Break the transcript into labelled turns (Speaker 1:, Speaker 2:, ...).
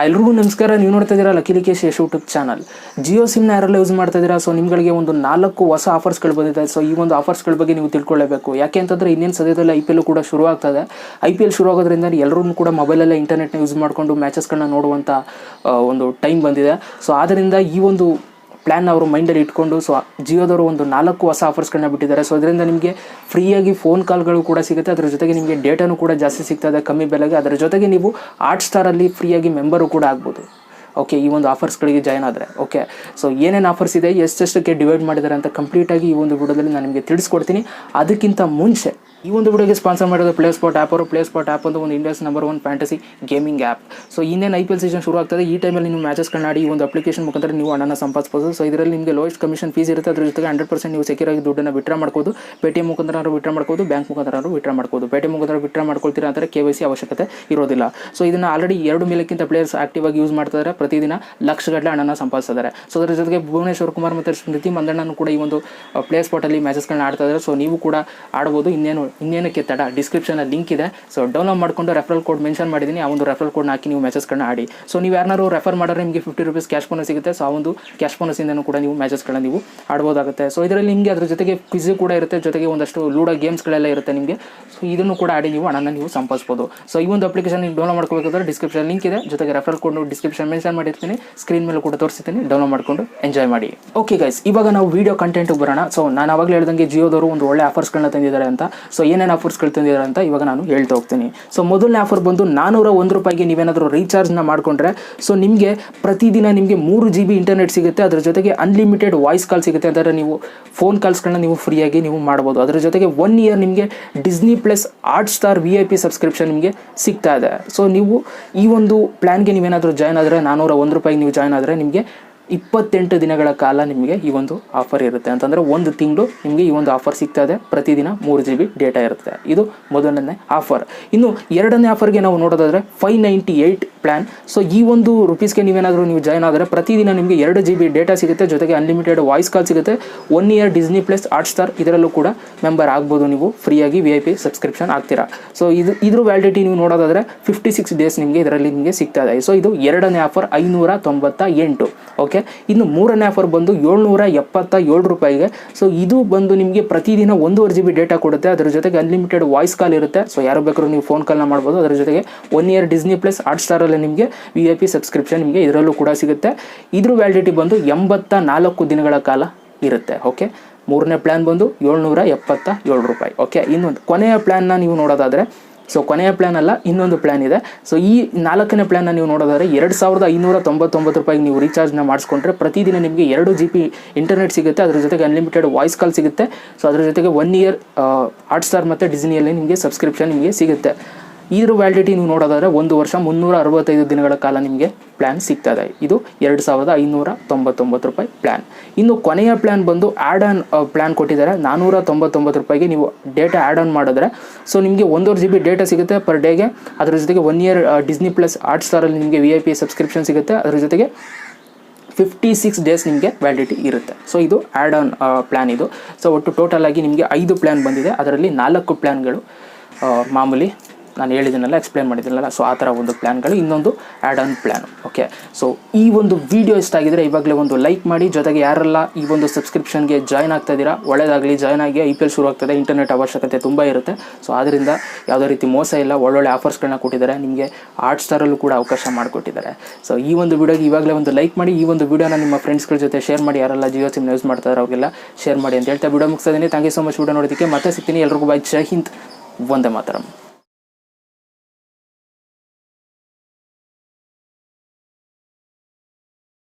Speaker 1: ಎಲ್ರಿಗೂ ನಮಸ್ಕಾರ. ನೀವು ನೋಡ್ತಾ ಇದ್ದೀರಾ ಲಕ್ಕೇಶ್ ಯೂಟ್ಯೂಬ್ ಚಾನಲ್. ಜಿಯೋ ಸಿಮ್ನ ಯಾರೆಲ್ಲ ಯೂಸ್ ಮಾಡ್ತಾ ಇದ್ದೀರಾ, ಸೊ ನಿಮಗೆ ಒಂದು 4 ಹೊಸ ಆಫರ್ಸ್ಗಳು ಬಂದಿದೆ. ಸೊ ಈ ಒಂದು ಆಫರ್ಸ್ಗಳ ಬಗ್ಗೆ ನೀವು ತಿಳ್ಕೊಳ್ಳಬೇಕು. ಯಾಕೆ ಅಂತಂದರೆ ಇನ್ನೇನು ಸದ್ಯದಲ್ಲಿ IPL ಕೂಡ ಶುರು ಆಗ್ತದೆ. IPL ಶುರು ಆಗೋದ್ರಿಂದ ಎಲ್ಲರೂ ಕೂಡ ಮೊಬೈಲಲ್ಲೇ ಇಂಟರ್ನೆಟ್ನ ಯೂಸ್ ಮಾಡಿಕೊಂಡು ಮ್ಯಾಚಸ್ಗಳನ್ನ ನೋಡುವಂಥ ಒಂದು ಟೈಮ್ ಬಂದಿದೆ. ಸೊ ಆದ್ದರಿಂದ ಈ ಒಂದು ಪ್ಲ್ಯಾನ್ ಅವರು ಮೈಂಡಲ್ಲಿ ಇಟ್ಕೊಂಡು ಸೊ ಜಿಯೋದವರು ಒಂದು 4 ಹೊಸ ಆಫರ್ಸ್ಗಳನ್ನ ಬಿಟ್ಟಿದ್ದಾರೆ. ಸೊ ಅದರಿಂದ ನಿಮಗೆ ಫ್ರೀಯಾಗಿ ಫೋನ್ ಕಾಲ್ಗಳು ಕೂಡ ಸಿಗುತ್ತೆ. ಅದರ ಜೊತೆಗೆ ನಿಮಗೆ ಡೇಟಾನು ಕೂಡ ಜಾಸ್ತಿ ಸಿಗ್ತದೆ ಕಮ್ಮಿ ಬೆಲೆಗೆ. ಅದರ ಜೊತೆಗೆ ನೀವು ಹಾಟ್ಸ್ಟಾರಲ್ಲಿ ಫ್ರೀಯಾಗಿ ಮೆಂಬರು ಕೂಡ ಆಗ್ಬೋದು. ಓಕೆ, ಈ ಒಂದು ಆಫರ್ಸ್ಗಳಿಗೆ ಜಾಯ್ನ್ ಆದರೆ ಓಕೆ. ಸೊ ಏನೇನು ಆಫರ್ಸ್ ಇದೆ, ಎಷ್ಟೆಷ್ಟಕ್ಕೆ ಡಿವೈಡ್ ಮಾಡಿದ್ದಾರೆ ಅಂತ ಕಂಪ್ಲೀಟಾಗಿ ಈ ಒಂದು ವಿಡಿಯೋದಲ್ಲಿ ನಾನು ನಿಮಗೆ ತಿಳಿಸ್ಕೊಡ್ತೀನಿ. ಅದಕ್ಕಿಂತ ಮುಂಚೆ ಈ ಒಂದು ವಿಡಿಯೋಗೆ ಸ್ಪಾನ್ಸರ್ ಮಾಡೋದು ಪ್ಲೇಸ್ಪಾಟ್ ಆ್ಯಪ್ ಅವರು. ಪ್ಲೇಸ್ಪಾಟ್ ಆ್ಯಪ್ ಅಂತ ಒಂದು India's number 1 fantasy gaming app. So ಇನ್ನೇನು IPL ಸೀಸನ್ ಶುರು ಆಗ್ತದೆ. ಈ ಟೈಮಲ್ಲಿ ನೀವು ಮ್ಯಾಚಸ್ಗಳನ್ನ ಆಡಿ ಈ ಒಂದು ಅಪ್ಲಿಕೇಶನ್ ಮುಖಾಂತರ ನೀವು ಹಣನ ಸಂಪಾದಿಸಬಹುದು. ಸೊ ಇದರಲ್ಲಿ ನಿಮಗೆ ಲೋಯೆಸ್ಟ್ ಕಮಿಷನ್ ಫೀಸ್ ಇರುತ್ತೆ. ಅದ್ರ ಜೊತೆಗೆ 100% ನೀವು ಸೆಕ್ಯೂರ್ ಆಗಿ ದುಡ್ಡನ್ನು ವಿಡ್ರಾ ಮಾಡ್ಬೋದು. ಪೇಟಿಎಂ ಮುಖಾಂತರ ವಿಡ್ರಾ ಮಾಡ್ಬೋದು, ಬ್ಯಾಂಕ್ ಮುಖಾಂತರ ವಿಡ್ರಾ ಮಾಡ್ಬೋದು. ಪೇಟಿಎಂ ಮುಖಾಂತರ ವಿಡ್ರಾ ಮಾಡ್ಕೊಳ್ತೀರಾ ಅಂದರೆ KYC ಅವಶ್ಯಕತೆ ಇರೋದಿಲ್ಲ. ಸೊ ಇದನ್ನು ಆಲ್ರೆಡಿ 2 ಮಿಲಿಯನ್ಗಿಂತ ಪ್ಲೇಯರ್ಸ್ ಆಕ್ಟಿವ್ ಆಗಿ ಯೂಸ್ ಮಾಡ್ತಿದ್ದಾರೆ. ಪ್ರತಿದಿನ ಲಕ್ಷಗಟ್ಟಲೆ ಹಣನ ಸಂಪಾದಿಸ್ತಿದ್ದಾರೆ. ಸೊ ಅದರ ಜೊತೆಗೆ ಭುವನೇಶ್ವರ್ ಕುಮಾರ್ ಮತ್ತು ಸ್ಮೃತಿ ಮಂದಣ್ಣನು ಕೂಡ ಈ ಒಂದು ಪ್ಲೇಸ್ಪಾಟಲ್ಲಿ ಮ್ಯಾಚಸ್ಗಳನ್ನ ಆಡ್ತಾ ಇದ್ದಾರೆ. ಸೊ ನೀವು ಕೂಡ ಆಡ್ಬೋದು. ಇನ್ನೇನಕ್ಕೆ ತಡ, ಡಿಸ್ಕ್ರಿಪ್ಷನಲ್ಲಿ ಲಿಂಕ್ ಇದೆ. ಸೊ ಡೌನ್ಲೋಡ್ ಮಾಡಿಕೊಂಡು ರೆಫರಲ್ ಕೋಡ್ ಮೆನ್ಷನ್ ಮಾಡಿದ್ದೀನಿ. ಆ ಒಂದು ರೆಫರಲ್ ಕೋಡ್ನ ಹಾಕಿ ನೀವು ಮ್ಯಾಚಸ್ಗಳನ್ನ ಆಡಿ. ಸೊ ನೀವು ಯಾರನ್ನಾರು ರೆಫರ್ ಮಾಡಿದ್ರೆ ನಿಮಗೆ 50 ರೂಪೀಸ್ ಕ್ಯಾಶ್ ಬೋನಸ್ ಸಿಗುತ್ತೆ. ಸೊ ಆ ಒಂದು ಕ್ಯಾಶ್ ಬೋನಸ್ಸಿಂದನೂ ಕೂಡ ನೀವು ಮ್ಯಾಚಸ್ಗಳನ್ನ ನೀವು ಆಡ್ಬೋದಾಗುತ್ತೆ. ಸೊ ಇದರಲ್ಲಿ ನಿಮಗೆ ಅದ್ರ ಜೊತೆಗೆ ಕ್ವಿಜ್ ಕೂಡ ಇರುತ್ತೆ, ಜೊತೆಗೆ ಒಂದಷ್ಟು ಲೂಡೋ ಗೇಮ್ಸ್ಗಳೆಲ್ಲ ಇರುತ್ತೆ ನಿಮಗೆ. ಸೊ ಇದನ್ನು ಕೂಡ ಆಡಿ ನೀವು ಹಣನ ನೀವು ಸಂಪಾದಿಸ್ಬೋದು. ಸೊ ಈ ಒಂದು ಅಪ್ಲಿಕೇಶನ್ ನೀವು ಡೌನ್ಲೋಡ್ ಮಾಡ್ಕೋಬೇಕಾದ್ರೆ ಡಿಸ್ಕ್ರಿಪ್ಷನ್ ಲಿಂಕ್ ಇದೆ, ಜೊತೆಗೆ ರೆಫರಲ್ ಕೋಡ್ ಡಿಸ್ಕ್ರಿಪ್ಷನ್ ಮೆನ್ಷನ್ ಮಾಡಿರ್ತೀನಿ, ಸ್ಕ್ರೀನ್ ಮೇಲೆ ಕೂಡ ತೋರಿಸ್ತೀನಿ. ಡೌನ್ಲೋಡ್ ಮಾಡಿಕೊಂಡು ಎಂಜಾಯ್ ಮಾಡಿ. ಓಕೆ ಗೈಸ್, ಇವಾಗ ನಾವು ವೀಡಿಯೋ ಕಂಟೆಂಟ್ಗೆ ಬರೋಣ. ಸೊ ನಾನು ಆವಾಗಲೇ ಹೇಳ್ದಂಗೆ ಜಿಯೋದವರು ಒಂದು ಒಳ್ಳೆ ಆಫರ್ಸ್ಗಳನ್ನ ತಂದಿದ್ದಾರೆ ಅಂತ. ಸೊ ಏನೇನು ಆಫರ್ಸ್ಗಳು ತಂದಿದ್ದಾರೆ ಅಂತ ಇವಾಗ ನಾನು ಹೇಳ್ತಾ ಹೋಗ್ತೀನಿ. ಸೊ ಮೊದಲನೇ ಆಫರ್ ಬಂದು 401 ರೂಪಾಯಿಗೆ ನೀವೇನಾದರೂ ರೀಚಾರ್ಜ್ನ ಮಾಡಿಕೊಂಡ್ರೆ ಸೊ ನಿಮಗೆ ಪ್ರತಿದಿನ ನಿಮಗೆ 3 GB ಇಂಟರ್ನೆಟ್ ಸಿಗುತ್ತೆ. ಅದರ ಜೊತೆಗೆ ಅನ್ಲಿಮಿಟೆಡ್ ವಾಯ್ಸ್ ಕಾಲ್ ಸಿಗುತ್ತೆ. ಅದರ ನೀವು ಫೋನ್ ಕಾಲ್ಸ್ಗಳನ್ನ ನೀವು ಫ್ರೀಯಾಗಿ ನೀವು ಮಾಡ್ಬೋದು. ಅದರ ಜೊತೆಗೆ 1 ಇಯರ್ ನಿಮಗೆ Disney plus Hotstar VIP subscription ನಿಮಗೆ ಸಿಗ್ತಾ ಇದೆ. ಸೊ ನೀವು ಈ ಒಂದು ಪ್ಲ್ಯಾನ್ಗೆ ನೀವೇನಾದರೂ ಜಾಯ್ನ್ ಆದರೆ 401 ರೂಪಾಯಿಗೆ ನೀವು ಜಾಯ್ನ್ ಆದರೆ ನಿಮಗೆ 28 ದಿನಗಳ ಕಾಲ ನಿಮಗೆ ಈ ಒಂದು ಆಫರ್ ಇರುತ್ತೆ. ಅಂತಂದರೆ 1 ತಿಂಗಳು ನಿಮಗೆ ಈ ಒಂದು ಆಫರ್ ಸಿಗ್ತಾ ಇದೆ. ಪ್ರತಿದಿನ 3 GB ಡೇಟಾ ಇರುತ್ತೆ. ಇದು ಮೊದಲನೇ ಆಫರ್. ಇನ್ನು ಎರಡನೇ ಆಫರ್ಗೆ ನಾವು ನೋಡೋದಾದರೆ 598 ಪ್ಲ್ಯಾನ್. ಸೊ ಈ ಒಂದು ರುಪೀಸ್ಗೆ ನೀವೇನಾದರೂ ನೀವು ಜಾಯ್ನ್ ಆದರೆ ಪ್ರತಿದಿನ ನಿಮಗೆ 2 GB ಡೇಟಾ ಸಿಗುತ್ತೆ, ಜೊತೆಗೆ ಅನ್ಲಿಮಿಟೆಡ್ ವಾಯ್ಸ್ ಕಾಲ್ ಸಿಗುತ್ತೆ. 1 ಇಯರ್ ಡಿಸ್ನಿ ಪ್ಲಸ್ ಹಾಟ್ಸ್ಟಾರ್ ಇದರಲ್ಲೂ ಕೂಡ ಮೆಂಬರ್ ಆಗ್ಬೋದು. ನೀವು ಫ್ರೀಯಾಗಿ VIP ಸಬ್ಸ್ಕ್ರಿಪ್ಷನ್ ಆಗ್ತೀರಾ. ಸೊ ಇದ್ರ ವ್ಯಾಲಿಡಿಟಿ ನೀವು ನೋಡೋದಾದರೆ 56 ಡೇಸ್ ನಿಮಗೆ ಇದರಲ್ಲಿ ನಿಮಗೆ ಸಿಗ್ತಾ ಇದೆ. ಸೊ ಇದು ಎರಡನೇ ಆಫರ್ 598. ಓಕೆ, ಇನ್ನು ಮೂರನೇ ಆಫರ್ ಬಂದು 777 ರೂಪಾಯಿಗೆ. ಸೊ ಇದು ಬಂದು ನಿಮಗೆ ಪ್ರತಿದಿನ 1.5 GB ಡೇಟಾ ಕೊಡುತ್ತೆ. ಅದರ ಜೊತೆಗೆ ಅನ್ಲಿಮಿಟೆಡ್ ವಾಯ್ಸ್ ಕಾಲ್ ಇರುತ್ತೆ. ಸೊ ಯಾರು ಬೇಕಾದ್ರೂ ನೀವು ಫೋನ್ ಕಾಲ್ನ ಮಾಡ್ಬೋದು. ಅದರ ಜೊತೆಗೆ 1 ಇಯರ್ ಡಿಸ್ನಿ ಪ್ಲಸ್ ಹಾಟ್ಸ್ಟಾರಲ್ಲಿ ನಿಮಗೆ VIP ಸಬ್ಸ್ಕ್ರಿಪ್ಷನ್ ನಿಮಗೆ ಇದರಲ್ಲೂ ಕೂಡ ಸಿಗುತ್ತೆ. ಇದ್ರ ವ್ಯಾಲಿಡಿಟಿ ಬಂದು 84 ದಿನಗಳ ಕಾಲ ಇರುತ್ತೆ. ಓಕೆ, ಮೂರನೇ ಪ್ಲ್ಯಾನ್ ಬಂದು 777 ರೂಪಾಯಿ. ಓಕೆ, ಇನ್ನೊಂದು ಕೊನೆಯ ಪ್ಲ್ಯಾನ್ನ ನೀವು ನೋಡೋದಾದರೆ, ಸೊ ಕೊನೆಯ ಪ್ಲ್ಯಾನ್ ಅಲ್ಲ, ಇನ್ನೊಂದು ಪ್ಲ್ಯಾನ್ ಇದೆ. ಸೊ ಈ 4ನೇ ಪ್ಲ್ಯಾನ್ನ ನೀವು ನೋಡೋದಾದರೆ 2599 ರೂಪಾಯಿಗೆ ನೀವು ರೀಚಾರ್ಜ್ನ ಮಾಡಿಸ್ಕೊಂಡ್ರೆ ಪ್ರತಿದಿನ ನಿಮಗೆ 2 GB ಇಂಟರ್ನೆಟ್ ಸಿಗುತ್ತೆ. ಅದರ ಜೊತೆಗೆ ಅನ್ಲಿಮಿಟೆಡ್ ವಾಯ್ಸ್ ಕಾಲ್ ಸಿಗುತ್ತೆ. ಸೊ ಅದರ ಜೊತೆಗೆ 1 ಇಯರ್ ಹಾಟ್ಸ್ಟಾರ್ ಮತ್ತು ಡಿಸ್ನಿಯಲ್ಲಿ ನಿಮಗೆ ಸಬ್ಸ್ಕ್ರಿಪ್ಷನ್ ನಿಮಗೆ ಸಿಗುತ್ತೆ. ಇದ್ರ ವ್ಯಾಲಿಡಿಟಿ ನೀವು ನೋಡೋದಾದರೆ 1 ವರ್ಷ 365 ದಿನಗಳ ಕಾಲ ನಿಮಗೆ ಪ್ಲ್ಯಾನ್ ಸಿಗ್ತಾ ಇದೆ. ಇದು 2599 ರೂಪಾಯಿ ಪ್ಲ್ಯಾನ್. ಇನ್ನು ಕೊನೆಯ ಪ್ಲ್ಯಾನ್ ಬಂದು ಆ್ಯಡ್ ಆನ್ ಪ್ಲ್ಯಾನ್ ಕೊಟ್ಟಿದ್ದಾರೆ. 499 ರೂಪಾಯಿಗೆ ನೀವು ಡೇಟಾ ಆ್ಯಡ್ ಆನ್ ಮಾಡಿದ್ರೆ ಸೊ ನಿಮಗೆ 1.5 GB ಡೇಟಾ ಸಿಗುತ್ತೆ ಪರ್ ಡೇಗೆ. ಅದರ ಜೊತೆಗೆ 1 ಇಯರ್ ಡಿಸ್ನಿ ಪ್ಲಸ್ ಹಾಟ್ಸ್ಟಾರಲ್ಲಿ ನಿಮಗೆ VIP ಸಬ್ಸ್ಕ್ರಿಪ್ಷನ್ ಸಿಗುತ್ತೆ. ಅದರ ಜೊತೆಗೆ 56 ಡೇಸ್ ನಿಮಗೆ ವ್ಯಾಲಿಡಿಟಿ ಇರುತ್ತೆ. ಸೊ ಇದು ಆ್ಯಡ್ ಆನ್ ಪ್ಲ್ಯಾನ್ ಇದು. ಸೊ ಒಟ್ಟು ಟೋಟಲ್ ಆಗಿ ನಿಮಗೆ 5 ಪ್ಲ್ಯಾನ್ ಬಂದಿದೆ. ಅದರಲ್ಲಿ 4 ಪ್ಲ್ಯಾನ್ಗಳು ಮಾಮೂಲಿ ನಾನು ಹೇಳಿದ್ದೀನಲ್ಲ, ಎಕ್ಸ್ಪ್ಲೇನ್ ಮಾಡಿದ್ದೀನಲ್ಲ, ಸೊ ಆ ಥರ ಒಂದು ಪ್ಲ್ಯಾನ್ಗಳು, ಇನ್ನೊಂದು add on plan. Okay, so ಈ ಒಂದು ವಿಡಿಯೋ ಇಷ್ಟ ಆಗಿದರೆ ಇವಾಗಲೇ ಒಂದು ಲೈಕ್ ಮಾಡಿ. ಜೊತೆಗೆ ಯಾರೆಲ್ಲ ಈ ಒಂದು ಸಬ್ಸ್ಕ್ರಿಪ್ಷನ್ಗೆ ಜಾಯ್ನ್ ಆಗ್ತಾ ಇದ್ದೀರಾ ಒಳ್ಳೆಯದಾಗಲಿ. ಜಾಯ್ನ್ ಆಗಿ IPL ಶುರು ಆಗ್ತದೆ. ಇಂಟರ್ನೆಟ್ ಅವಶ್ಯಕತೆ ತುಂಬ ಇರುತ್ತೆ. ಸೊ ಆದ್ದರಿಂದ ಯಾವುದೇ ರೀತಿ ಮೋಸ ಇಲ್ಲ. ಒಳ್ಳೊಳ್ಳೆ ಆಫರ್ಸ್ಗಳನ್ನ ಕೊಟ್ಟಿದ್ದಾರೆ. ನಿಮಗೆ ಹಾಟ್ಸ್ಟಾರಲ್ಲೂ ಕೂಡ ಅವಕಾಶ ಮಾಡಿಕೊಟ್ಟಿದ್ದಾರೆ. ಸೊ ಈ ಒಂದು ವಿಡಿಯೋಗೆ ಇವಾಗಲೇ ಒಂದು ಲೈಕ್ ಮಾಡಿ. ಈ ಒಂದು ವಿಡಿಯೋನ ನಿಮ್ಮ ಫ್ರೆಂಡ್ಸ್ಗಳ ಜೊತೆ ಶೇರ್ ಮಾಡಿ. ಯಾರೆಲ್ಲ ಜಿಯೋ ಸಿಮ್ ಯೂಸ್ ಮಾಡ್ತಾರೆ ಅವ್ರಿಗೆಲ್ಲ ಶೇರ್ ಮಾಡಿ ಅಂತ ಹೇಳ್ತಾ ವಿಡಿಯೋ ಮುಗಿಸ್ತಾ ಇದ್ದೀನಿ. Thank you so much video ನೋಡೋದಕ್ಕೆ. ಮತ್ತೆ ಸಿಗ್ತೀನಿ. ಎಲ್ರಿಗೂ ಬೈ. ಜೈ ಹಿಂದ್, ವಂದೇ ಮಾತರಂ.